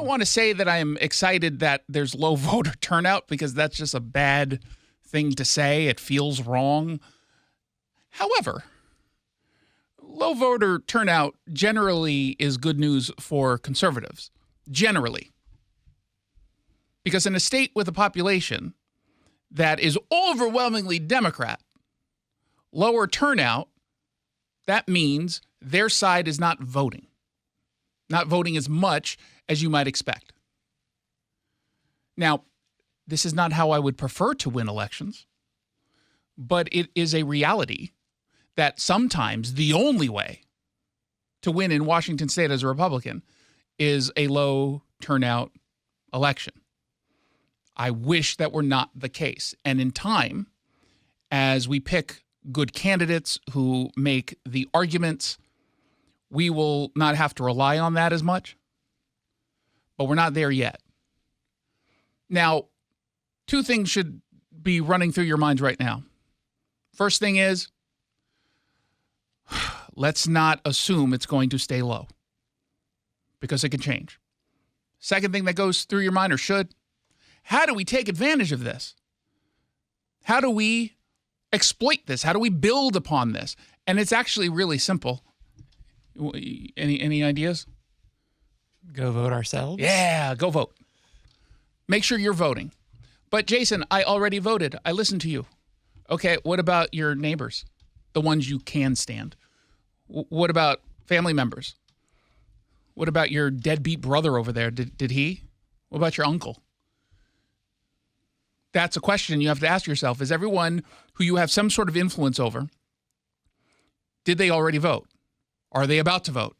don't want to say that I am excited that there's low voter turnout because that's just a bad thing to say. It feels wrong. However, low voter turnout generally is good news for conservatives. Generally. Because in a state with a population that is overwhelmingly Democrat, lower turnout, that means their side is not voting as much as you might expect. Now, this is not how I would prefer to win elections, but it is a reality that sometimes the only way to win in Washington State as a Republican is a low turnout election. I wish that were not the case. And in time, as we pick good candidates who make the arguments, we will not have to rely on that as much. But we're not there yet. Now, two things should be running through your minds right now. First thing is, let's not assume it's going to stay low because it can change. Second thing that goes through your mind, or should, how do we take advantage of this? How do we exploit this? How do we build upon this? And it's actually really simple. Any ideas? Go vote ourselves? Yeah, go vote. Make sure you're voting. But Jason, I already voted. I listened to you. Okay, what about your neighbors? The ones you can stand. What about family members? What about your deadbeat brother over there? Did he? What about your uncle? That's a question you have to ask yourself. Is everyone who you have some sort of influence over, did they already vote? Are they about to vote?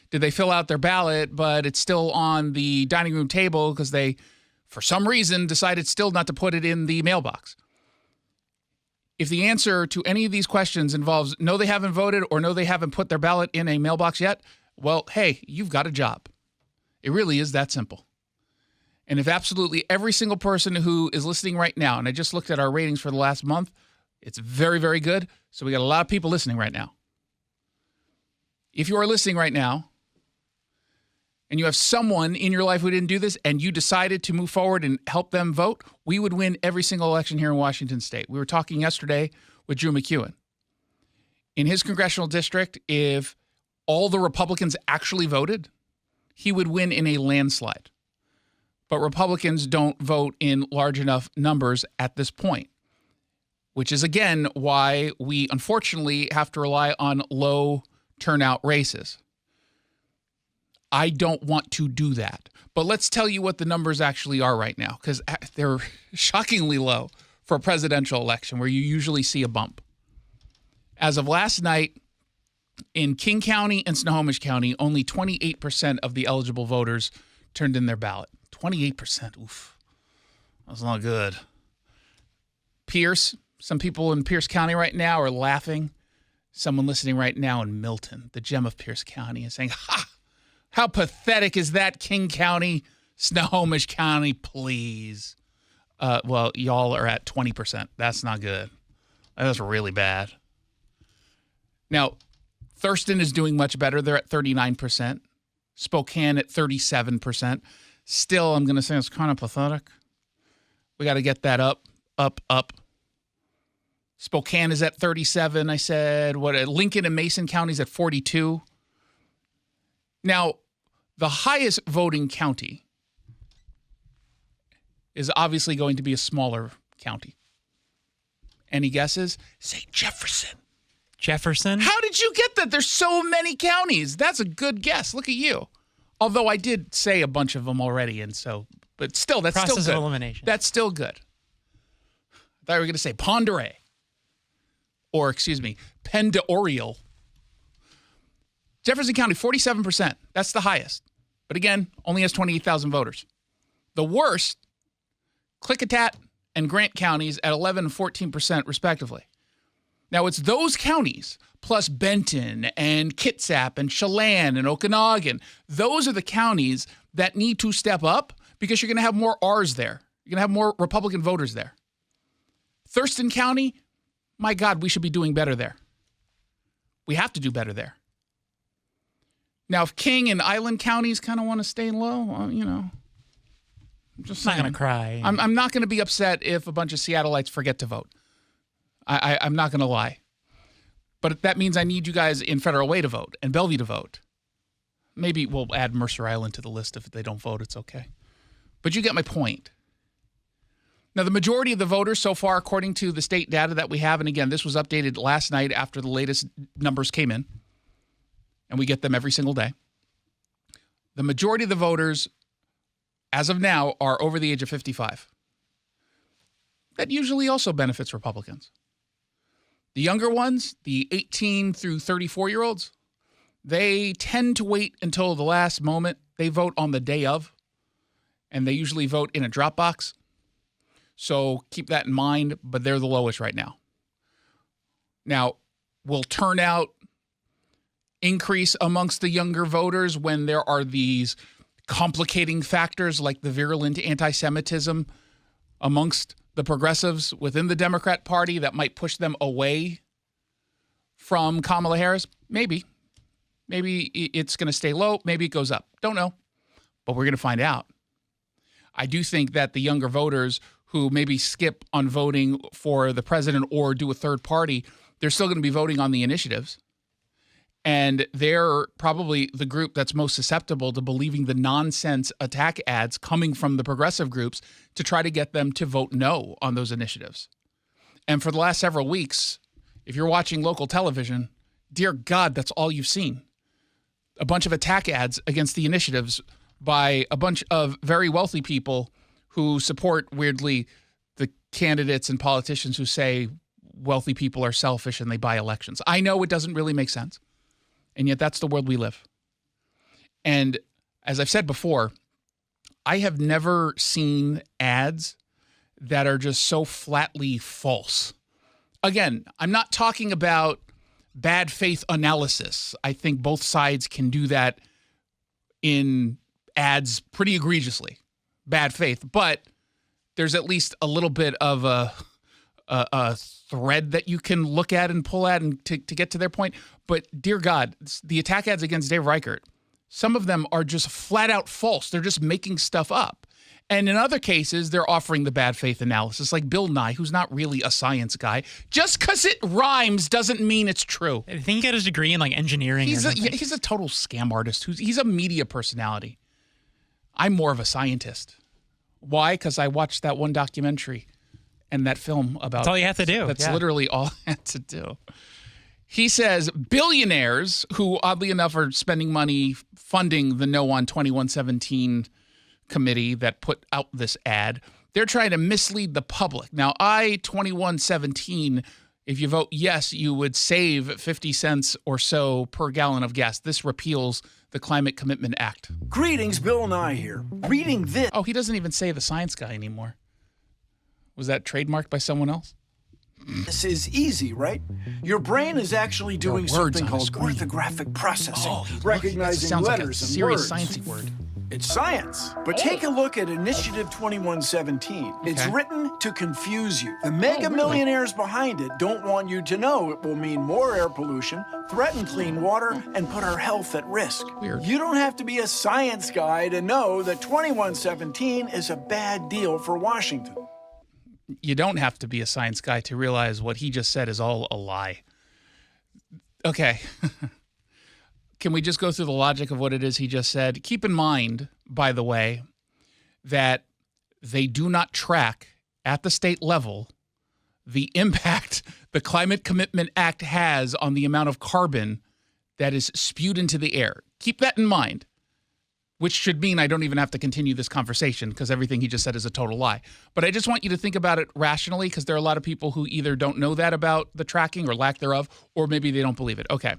Did they fill out their ballot, but it's still on the dining room table because they, for some reason, decided still not to put it in the mailbox? If the answer to any of these questions involves no, they haven't voted, or no, they haven't put their ballot in a mailbox yet, well, hey, you've got a job. It really is that simple. And if absolutely every single person who is listening right now, and I just looked at our ratings for the last month, it's very, very good. So we got a lot of people listening right now. If you are listening right now, and you have someone in your life who didn't do this, and you decided to move forward and help them vote, we would win every single election here in Washington State. We were talking yesterday with Drew McEwen. In his congressional district, if all the Republicans actually voted, he would win in a landslide. But Republicans don't vote in large enough numbers at this point, which is, again, why we unfortunately have to rely on low turnout races. I don't want to do that. But let's tell you what the numbers actually are right now, because they're shockingly low for a presidential election where you usually see a bump. As of last night, in King County and Snohomish County, only 28% of the eligible voters turned in their ballot. 28%. Oof. That's not good. Pierce, some people in Pierce County right now are laughing. Someone listening right now in Milton, the gem of Pierce County, is saying, ha! How pathetic is that, King County, Snohomish County, please? Well, y'all are at 20%. That's not good. That's really bad. Now, Thurston is doing much better. They're at 39%. Spokane at 37%. Still, I'm going to say it's kind of pathetic. We got to get that up. Spokane is at 37. I said, Lincoln and Mason counties at 42. Now, the highest voting county is obviously going to be a smaller county. Any guesses? Say Jefferson. Jefferson? How did you get that? There's so many counties. That's a good guess. Look at you. Although I did say a bunch of them already, but still, that's Process still good. of elimination. That's still good. I thought you were going to say Ponderay. Or, Penn de Oriole. Jefferson County, 47%. That's the highest. But again, only has 28,000 voters. The worst, Klickitat and Grant counties at 11 and 14% respectively. Now, it's those counties, plus Benton and Kitsap and Chelan and Okanagan. Those are the counties that need to step up because you're going to have more R's there. You're going to have more Republican voters there. Thurston County, my God, we should be doing better there. We have to do better there. Now, if King and Island counties kind of want to stay low, well, I'm just I'm saying. not going to cry. I'm not going to be upset if a bunch of Seattleites forget to vote. I'm not going to lie. But that means I need you guys in Federal Way to vote and Bellevue to vote. Maybe we'll add Mercer Island to the list. If they don't vote, it's okay. But you get my point. Now, the majority of the voters so far, according to the state data that we have, and again, this was updated last night after the latest numbers came in, and we get them every single day. The majority of the voters, as of now, are over the age of 55. That usually also benefits Republicans. The younger ones, the 18 through 34-year-olds, they tend to wait until the last moment. They vote on the day of, and they usually vote in a drop box. So keep that in mind, but they're the lowest right now. Now, will turnout increase amongst the younger voters when there are these complicating factors like the virulent anti-Semitism amongst the progressives within the Democrat Party that might push them away from Kamala Harris? Maybe. Maybe it's going to stay low. Maybe it goes up. Don't know. But we're going to find out. I do think that the younger voters who maybe skip on voting for the president or do a third party, they're still going to be voting on the initiatives. And they're probably the group that's most susceptible to believing the nonsense attack ads coming from the progressive groups to try to get them to vote no on those initiatives. And for the last several weeks, if you're watching local television, dear God, that's all you've seen. A bunch of attack ads against the initiatives by a bunch of very wealthy people who support, weirdly, the candidates and politicians who say wealthy people are selfish and they buy elections. I know it doesn't really make sense, and yet that's the world we live. And as I've said before, I have never seen ads that are just so flatly false. Again, I'm not talking about bad faith analysis. I think both sides can do that in ads pretty egregiously. Bad faith, but there's at least a little bit of a thread that you can look at and pull at and to get to their point. But dear God, the attack ads against Dave Reichert, some of them are just flat out false. They're just making stuff up. And in other cases, they're offering the bad faith analysis, like Bill Nye, who's not really a science guy. Just because it rhymes doesn't mean it's true. I think he got his degree in engineering. He's a total scam artist. He's a media personality. I'm more of a scientist. Why? Because I watched that one documentary and that film about... That's all you have to do. That's literally all I had to do. He says billionaires who, oddly enough, are spending money funding the No on 2117 committee that put out this ad, they're trying to mislead the public. Now, I-2117, if you vote yes, you would save 50 cents or so per gallon of gas. This repeals the Climate Commitment Act. Greetings, Bill Nye here. Reading this. Oh, he doesn't even say the science guy anymore. Was that trademarked by someone else? This is easy, right? Your brain is actually doing something called orthographic processing, recognizing sounds letters like a and serious words. sciencey word. It's science. But take a look at Initiative 2117. It's written to confuse you. The mega millionaires behind it don't want you to know it will mean more air pollution, threaten clean water, and put our health at risk. Weird. You don't have to be a science guy to know that 2117 is a bad deal for Washington. You don't have to be a science guy to realize what he just said is all a lie. Okay. Can we just go through the logic of what it is he just said? Keep in mind, by the way, that they do not track at the state level the impact the Climate Commitment Act has on the amount of carbon that is spewed into the air. Keep that in mind, which should mean I don't even have to continue this conversation because everything he just said is a total lie. But I just want you to think about it rationally because there are a lot of people who either don't know that about the tracking or lack thereof, or maybe they don't believe it. Okay.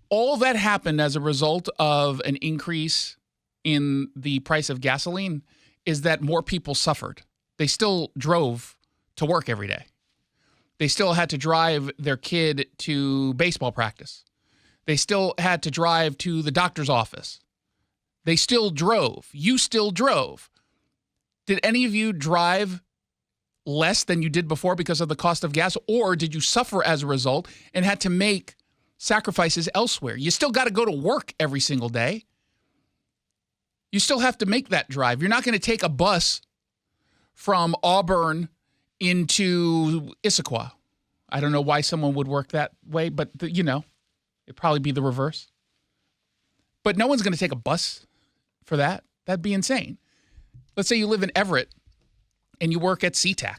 All that happened as a result of an increase in the price of gasoline is that more people suffered. They still drove to work every day. They still had to drive their kid to baseball practice. They still had to drive to the doctor's office. They still drove. You still drove. Did any of you drive less than you did before because of the cost of gas, or did you suffer as a result and had to make sacrifices elsewhere. You still got to go to work every single day. You still have to make that drive. You're not going to take a bus from Auburn into Issaquah. I don't know why someone would work that way, but it'd probably be the reverse. But no one's going to take a bus for that. That'd be insane. Let's say you live in Everett and you work at SeaTac.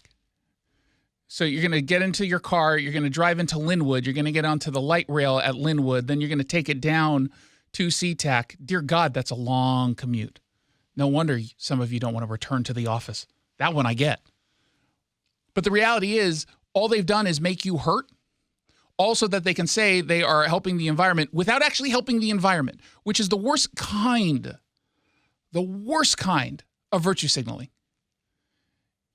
So you're going to get into your car, you're going to drive into Linwood, you're going to get onto the light rail at Linwood, then you're going to take it down to SeaTac. Dear God, that's a long commute. No wonder some of you don't want to return to the office. That one I get. But the reality is, all they've done is make you hurt, also that they can say they are helping the environment without actually helping the environment, which is the worst kind of virtue signaling.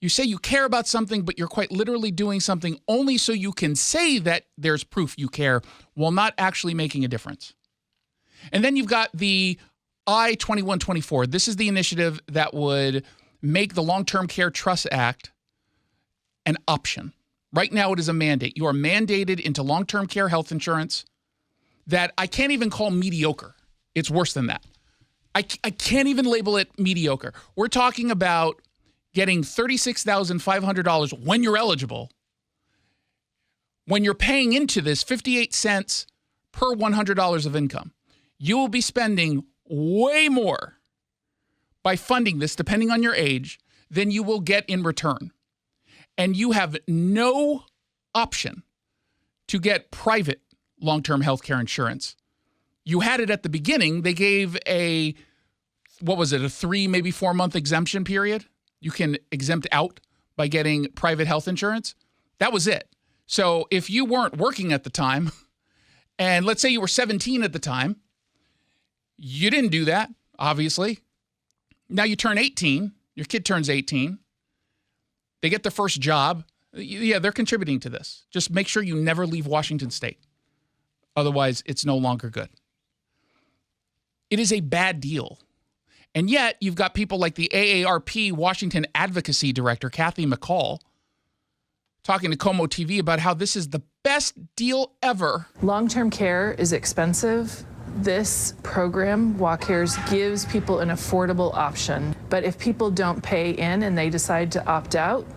You say you care about something, but you're quite literally doing something only so you can say that there's proof you care while not actually making a difference. And then you've got the I-2124. This is the initiative that would make the Long-Term Care Trust Act an option. Right now it is a mandate. You are mandated into long-term care health insurance that I can't even call mediocre. It's worse than that. I can't even label it mediocre. We're talking about getting $36,500 when you're eligible, when you're paying into this 58 cents per $100 of income. You will be spending way more by funding this, depending on your age, than you will get in return. And you have no option to get private long-term health care insurance. You had it at the beginning. They gave a 3, maybe 4 month exemption period. You can exempt out by getting private health insurance. That was it. So if you weren't working at the time, and let's say you were 17 at the time, you didn't do that, obviously. Now you turn 18, your kid turns 18, they get their first job. Yeah, they're contributing to this. Just make sure you never leave Washington State. Otherwise, it's no longer good. It is a bad deal. And yet, you've got people like the AARP Washington Advocacy Director, Kathy McCall, talking to Como TV about how this is the best deal ever. Long-term care is expensive. This program, WaCares, gives people an affordable option. But if people don't pay in and they decide to opt out,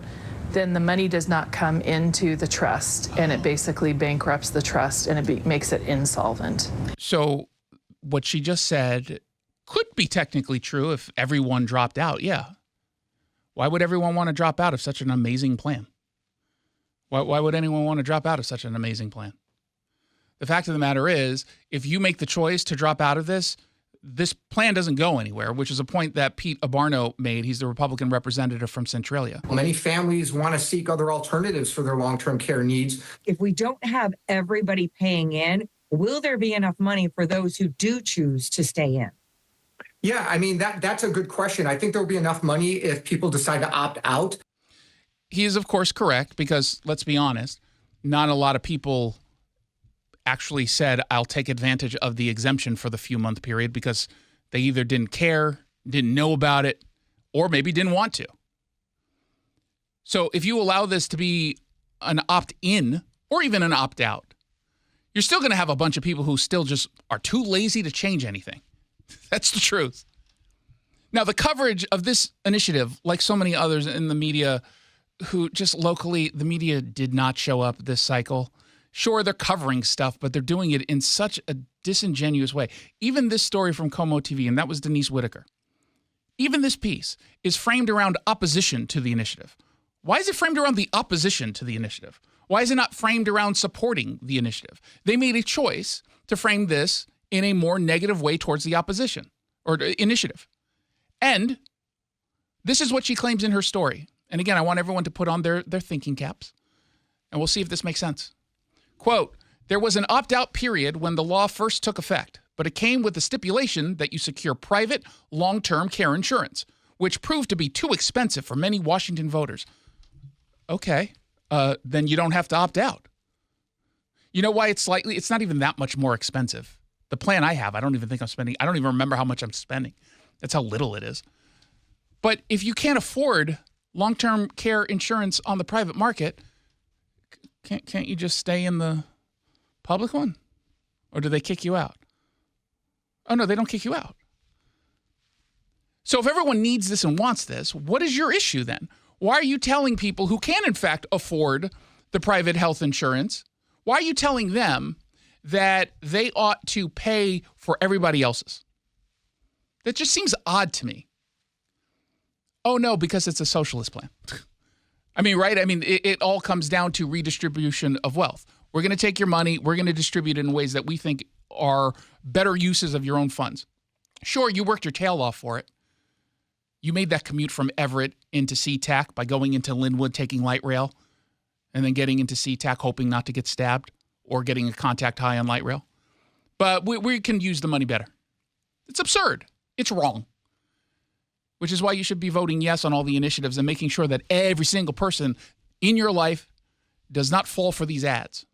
then the money does not come into the trust, and it basically bankrupts the trust, and it makes it insolvent. So what she just said could be technically true if everyone dropped out. Yeah. Why would everyone want to drop out of such an amazing plan? Why would anyone want to drop out of such an amazing plan? The fact of the matter is, if you make the choice to drop out of this plan doesn't go anywhere, which is a point that Pete Abarno made. He's the Republican representative from Centralia. Many families want to seek other alternatives for their long-term care needs. If we don't have everybody paying in, will there be enough money for those who do choose to stay in? Yeah, I mean, that's a good question. I think there'll be enough money if people decide to opt out. He is, of course, correct, because let's be honest, not a lot of people actually said, I'll take advantage of the exemption for the few month period because they either didn't care, didn't know about it, or maybe didn't want to. So if you allow this to be an opt-in or even an opt-out, you're still going to have a bunch of people who still just are too lazy to change anything. That's the truth. Now, the coverage of this initiative, like so many others in the media who just locally, the media did not show up this cycle. Sure, they're covering stuff, but they're doing it in such a disingenuous way. Even this story from Como TV, and that was Denise Whitaker, even this piece is framed around opposition to the initiative. Why is it framed around the opposition to the initiative? Why is it not framed around supporting the initiative? They made a choice to frame this in a more negative way towards the opposition or initiative. And this is what she claims in her story. And again, I want everyone to put on their thinking caps, and we'll see if this makes sense. Quote, there was an opt-out period when the law first took effect, but it came with the stipulation that you secure private long-term care insurance, which proved to be too expensive for many Washington voters. Okay, then you don't have to opt out. You know why it's not even that much more expensive. The plan I have, I don't even remember how much I'm spending. That's how little it is. But if you can't afford long-term care insurance on the private market, can't you just stay in the public one? Or do they kick you out? Oh, no, they don't kick you out. So if everyone needs this and wants this, what is your issue then? Why are you telling people who can, in fact, afford the private health insurance, why are you telling them that they ought to pay for everybody else's? That just seems odd to me. Oh, no, because it's a socialist plan. I mean, right? I mean, it all comes down to redistribution of wealth. We're going to take your money. We're going to distribute it in ways that we think are better uses of your own funds. Sure, you worked your tail off for it. You made that commute from Everett into SeaTac by going into Linwood, taking light rail, and then getting into SeaTac, hoping not to get stabbed or getting a contact high on light rail. But we can use the money better. It's absurd. It's wrong. Which is why you should be voting yes on all the initiatives and making sure that every single person in your life does not fall for these ads.